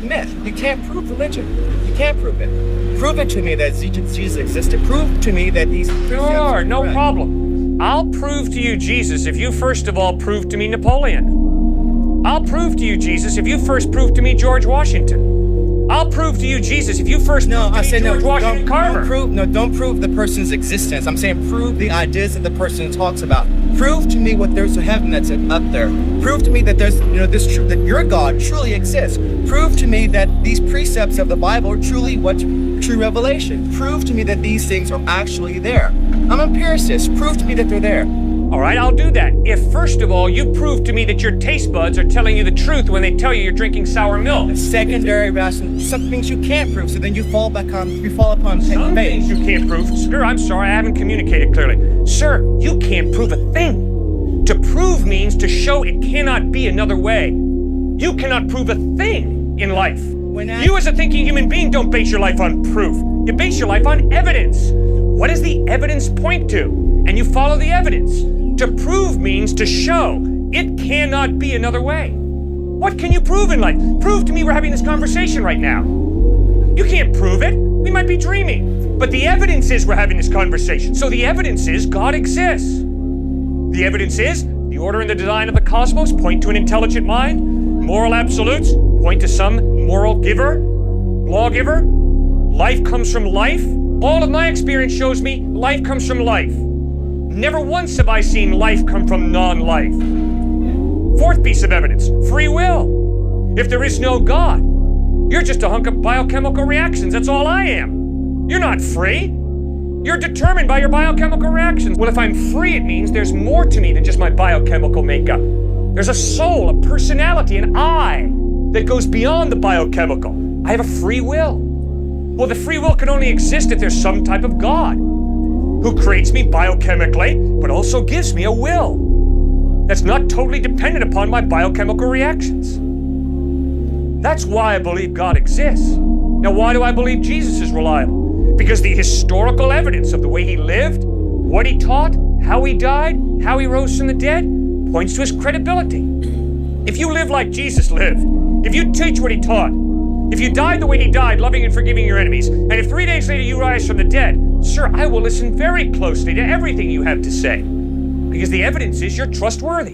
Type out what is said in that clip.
it's myth. You can't prove religion. You can't prove it. Prove it to me that Jesus existed. Prove to me that these... Sure, no problem. I'll prove to you Jesus if you first of all prove to me Napoleon. I'll prove to you Jesus if you first prove to me George Washington. I'll prove to you Jesus if you first prove to me George Washington Carver. Don't prove the person's existence. I'm saying prove the ideas that the person talks about. Prove to me what there's a heaven that's up there. Prove to me that there's, this truth, that your God truly exists. Prove to me that these precepts of the Bible are truly what true revelation. Prove to me that these things are actually there. I'm an empiricist. Prove to me that they're there. All right, I'll do that. If first of all you prove to me that your taste buds are telling you the truth when they tell you you're drinking sour milk. Secondary rational, some things you can't prove, so then you fall upon some faith. Things you can't prove. Sir, I'm sorry, I haven't communicated clearly. Sir, you can't prove a thing. To prove means to show it cannot be another way. You cannot prove a thing in life. You as a thinking human being don't base your life on proof. You base your life on evidence. What does the evidence point to? And you follow the evidence. To prove means to show. It cannot be another way. What can you prove in life? Prove to me we're having this conversation right now. You can't prove it. We might be dreaming. But the evidence is we're having this conversation. So the evidence is God exists. The evidence is the order and the design of the cosmos point to an intelligent mind. Moral absolutes point to some moral giver, lawgiver. Life comes from life. All of my experience shows me life comes from life. Never once have I seen life come from non-life. Fourth piece of evidence, free will. If there is no God, you're just a hunk of biochemical reactions. That's all I am. You're not free. You're determined by your biochemical reactions. Well, if I'm free, it means there's more to me than just my biochemical makeup. There's a soul, a personality, an I that goes beyond the biochemical. I have a free will. Well, the free will can only exist if there's some type of God who creates me biochemically, but also gives me a will that's not totally dependent upon my biochemical reactions. That's why I believe God exists. Now, why do I believe Jesus is reliable? Because the historical evidence of the way he lived, what he taught, how he died, how he rose from the dead, points to his credibility. If you live like Jesus lived, if you teach what he taught, if you died the way he died, loving and forgiving your enemies, and if 3 days later you rise from the dead, sir, I will listen very closely to everything you have to say, because the evidence is you're trustworthy.